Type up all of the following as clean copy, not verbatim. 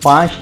5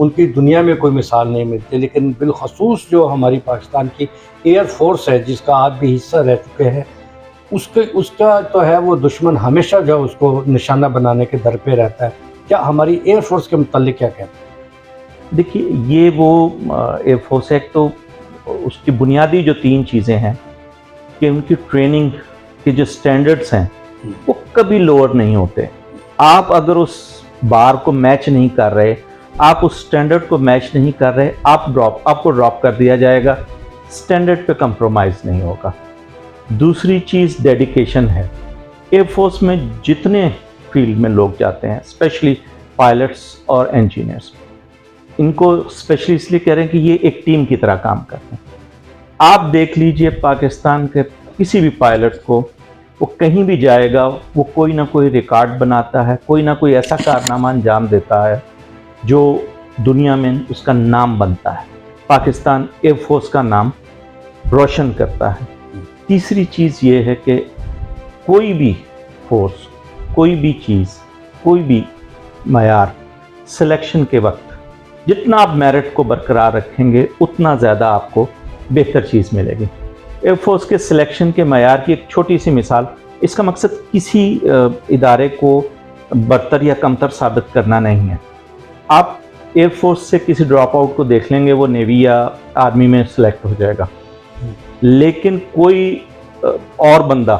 ان کی دنیا میں کوئی مثال نہیں ملتی، لیکن بالخصوص جو ہماری پاکستان کی ایئر فورس ہے جس کا آپ بھی حصہ رہ چکے ہیں، اس کا تو ہے وہ دشمن ہمیشہ جو اس کو نشانہ بنانے کے در پہ رہتا ہے۔ کیا ہماری ایئر فورس کے متعلق کیا کہتے ہیں؟ دیکھیے یہ وہ ایئر فورس ایک تو اس کی بنیادی جو 3 چیزیں ہیں کہ ان کی ٹریننگ کے جو سٹینڈرڈز ہیں وہ کبھی لوور نہیں ہوتے۔ آپ اگر اس بار کو میچ نہیں کر رہے، آپ اس سٹینڈرڈ کو میچ نہیں کر رہے، آپ کو ڈراپ کر دیا جائے گا، سٹینڈرڈ پہ کمپرومائز نہیں ہوگا۔ دوسری چیز ڈیڈیکیشن ہے۔ ایئر فورس میں جتنے فیلڈ میں لوگ جاتے ہیں، اسپیشلی پائلٹس اور انجینئرس، ان کو اسپیشلی اس لیے کہہ رہے ہیں کہ یہ ایک ٹیم کی طرح کام کرتے ہیں۔ آپ دیکھ لیجئے پاکستان کے کسی بھی پائلٹ کو، وہ کہیں بھی جائے گا وہ کوئی نہ کوئی ریکارڈ بناتا ہے، کوئی نہ کوئی ایسا کارنامہ انجام دیتا ہے جو دنیا میں اس کا نام بنتا ہے، پاکستان ایئر فورس کا نام روشن کرتا ہے۔ تیسری چیز یہ ہے کہ کوئی بھی فورس، کوئی بھی چیز، کوئی بھی معیار سلیکشن کے وقت جتنا آپ میرٹ کو برقرار رکھیں گے اتنا زیادہ آپ کو بہتر چیز ملے گی۔ ایئر فورس کے سلیکشن کے معیار کی ایک چھوٹی سی مثال، اس کا مقصد کسی ادارے کو برتر یا کمتر ثابت کرنا نہیں ہے۔ آپ ایئر فورس سے کسی ڈراپ آؤٹ کو دیکھ لیں گے، وہ نیوی یا آرمی میں سلیکٹ ہو جائے گا، لیکن کوئی اور بندہ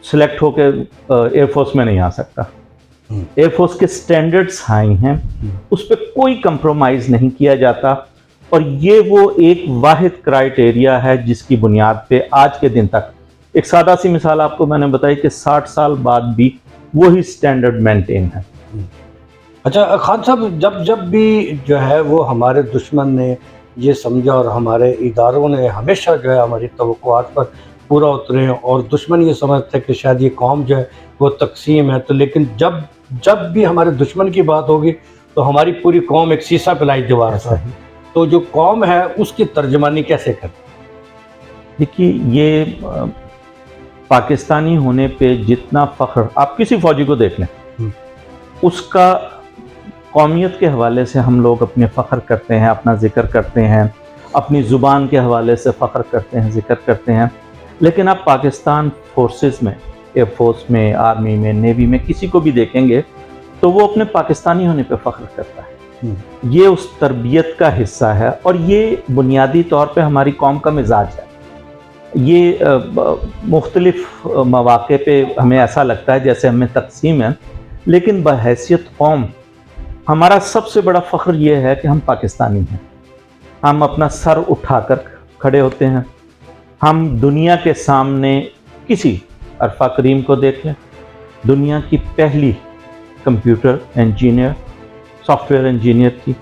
سلیکٹ ہو کے ایئر فورس میں نہیں آ سکتا۔ ایئر فورس کے سٹینڈرڈز ہائی ہیں، اس پہ کوئی کمپرومائز نہیں کیا جاتا، اور یہ وہ ایک واحد کرائیٹیریا ہے جس کی بنیاد پہ آج کے دن تک، ایک سادہ سی مثال آپ کو میں نے بتائی کہ 60 سال بعد بھی وہی سٹینڈرڈ مینٹین ہے۔ اچھا خان صاحب، جب بھی جو ہے وہ ہمارے دشمن نے یہ سمجھا اور ہمارے اداروں نے ہمیشہ جو ہے ہماری توقعات پر پورا اترے، اور دشمن یہ سمجھتے کہ شاید یہ قوم جو ہے وہ تقسیم ہے، تو لیکن جب بھی ہمارے دشمن کی بات ہوگی تو ہماری پوری قوم ایک سیسا پلائی دیوار ہے۔ تو جو قوم ہے اس کی ترجمانی کیسے کرتے؟ دیکھیے یہ پاکستانی ہونے پہ جتنا فخر آپ کسی فوجی کو دیکھ لیں، اس کا قومیت کے حوالے سے ہم لوگ اپنے فخر کرتے ہیں، اپنا ذکر کرتے ہیں، اپنی زبان کے حوالے سے فخر کرتے ہیں، ذکر کرتے ہیں، لیکن آپ پاکستان فورسز میں، ایئر فورس میں، آرمی میں، نیوی میں کسی کو بھی دیکھیں گے تو وہ اپنے پاکستانی ہونے پہ فخر کرتا ہے۔ یہ اس تربیت کا حصہ ہے، اور یہ بنیادی طور پہ ہماری قوم کا مزاج ہے۔ یہ مختلف مواقع پہ ہمیں ایسا لگتا ہے جیسے ہمیں تقسیم ہے، لیکن بحیثیت قوم ہمارا سب سے بڑا فخر یہ ہے کہ ہم پاکستانی ہیں۔ ہم اپنا سر اٹھا کر کھڑے ہوتے ہیں۔ ہم دنیا کے سامنے کسی عرفہ کریم کو دیکھ لیں، دنیا کی پہلی computer engineer, soft where engineer تھی،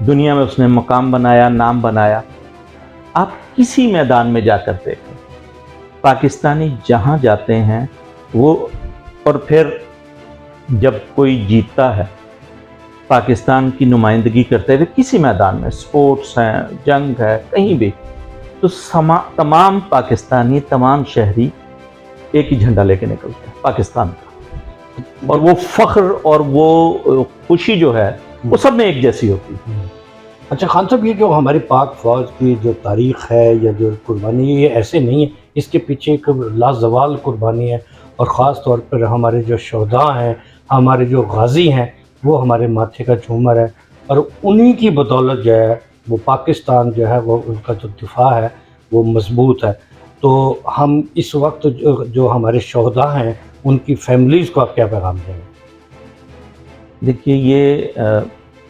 دنیا میں اس نے مقام بنایا، نام بنایا۔ آپ کسی میدان میں جا کر دیکھیں، پاکستانی جہاں جاتے ہیں وہ، اور پھر جب کوئی جیتتا ہے پاکستان کی نمائندگی کرتے ہوئے کسی میدان میں، سپورٹس ہیں، جنگ ہے، کہیں بھی، تو تمام پاکستانی، تمام شہری ایک ہی جھنڈا لے کے نکلتے ہیں پاکستان کا، اور وہ فخر اور وہ خوشی جو ہے وہ سب میں ایک جیسی ہوتی ہے۔ اچھا خان صاحب، یہ جو ہماری پاک فوج کی جو تاریخ ہے یا جو قربانی ہے، یہ ایسے نہیں ہے، اس کے پیچھے ایک لازوال قربانی ہے، اور خاص طور پر ہمارے جو شہداء ہیں، ہمارے جو غازی ہیں، وہ ہمارے ماتھے کا جھومر ہے، اور انہی کی بدولت جو ہے وہ پاکستان جو ہے وہ ان کا جو دفاع ہے وہ مضبوط ہے۔ تو ہم اس وقت جو ہمارے شہداء ہیں ان کی فیملیز کو آپ کیا پیغام دیں گے؟ دیکھیے یہ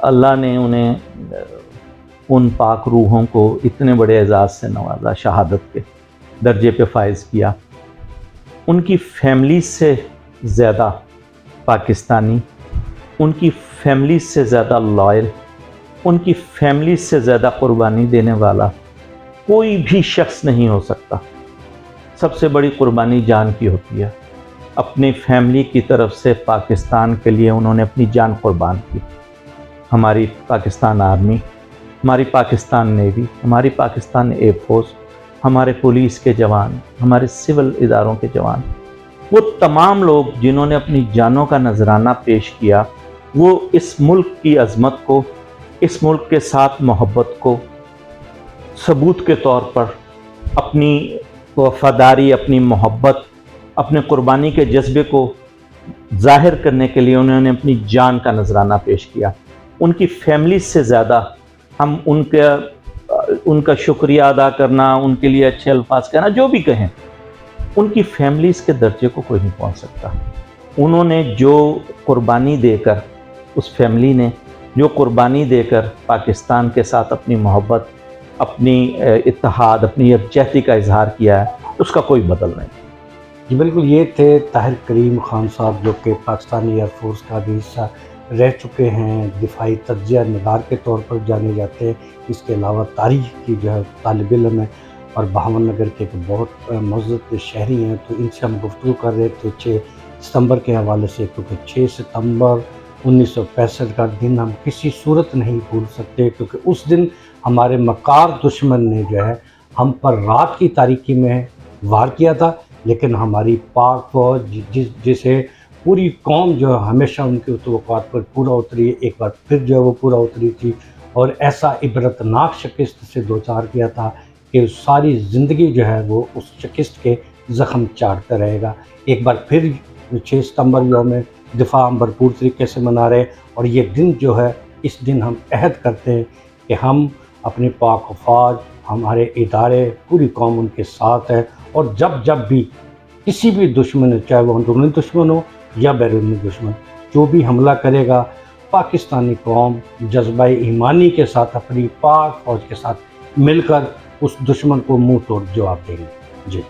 اللہ نے انہیں، ان پاک روحوں کو اتنے بڑے اعزاز سے نوازا، شہادت کے درجے پہ فائز کیا۔ ان کی فیملی سے زیادہ پاکستانی، ان کی فیملی سے زیادہ لائل، ان کی فیملی سے زیادہ قربانی دینے والا کوئی بھی شخص نہیں ہو سکتا۔ سب سے بڑی قربانی جان کی ہوتی ہے۔ اپنی فیملی کی طرف سے پاکستان کے لیے انہوں نے اپنی جان قربان کی۔ ہماری پاکستان آرمی، ہماری پاکستان نیوی، ہماری پاکستان ایئر فورس، ہمارے پولیس کے جوان، ہمارے سول اداروں کے جوان، وہ تمام لوگ جنہوں نے اپنی جانوں کا نذرانہ پیش کیا، وہ اس ملک کی عظمت کو، اس ملک کے ساتھ محبت کو ثبوت کے طور پر اپنی وفاداری، اپنی محبت، اپنے قربانی کے جذبے کو ظاہر کرنے کے لیے انہوں نے اپنی جان کا نذرانہ پیش کیا۔ ان کی فیملی سے زیادہ ہم ان کا شکریہ ادا کرنا، ان کے لیے اچھے الفاظ کہنا، جو بھی کہیں، ان کی فیملیز کے درجے کو کوئی نہیں پہنچ سکتا۔ انہوں نے جو قربانی دے کر، اس فیملی نے جو قربانی دے کر پاکستان کے ساتھ اپنی محبت، اپنی اتحاد، اپنی یکجہتی کا اظہار کیا ہے، اس کا کوئی بدل نہیں۔ جی بالکل، یہ تھے طاہر کریم خان صاحب، جو کہ پاکستانی ایئر فورس کا بھی حصہ رہ چکے ہیں، دفاعی تجزیہ نگار کے طور پر جانے جاتے ہیں۔ اس کے علاوہ تاریخ کی جو ہے طالب علم ہے، اور بہاون نگر کے ایک بہت معزز شہری ہیں۔ تو ان سے ہم گفتگو کر رہے تھے 6 ستمبر کے حوالے سے، کیونکہ 6 ستمبر 1965 کا دن ہم کسی صورت نہیں بھول سکتے، کیونکہ اس دن ہمارے مکار دشمن نے جو ہے ہم پر رات کی تاریکی میں وار کیا تھا، لیکن ہماری پاک فوج جسے پوری قوم جو ہے ہمیشہ ان کی توقعات پر پورا اتری، ایک بار پھر جو ہے وہ پورا اتری تھی، اور ایسا عبرتناک شکست سے دوچار کیا تھا کہ ساری زندگی جو ہے وہ اس شکست کے زخم چاٹتا رہے گا۔ ایک بار پھر 6 ستمبر یوم دفاع ہم بھرپور طریقے سے منا رہے، اور یہ دن جو ہے، اس دن ہم عہد کرتے ہیں کہ ہم اپنی پاک فوج، ہمارے ادارے، پوری قوم ان کے ساتھ ہے، اور جب بھی کسی بھی دشمن، چاہے وہ اندرونی دشمن ہو یا بیرونی دشمن، جو بھی حملہ کرے گا، پاکستانی قوم جذبہ ایمانی کے ساتھ اپنی پاک فوج کے ساتھ مل کر اس دشمن کو منہ توڑ جواب دیں گے۔ جی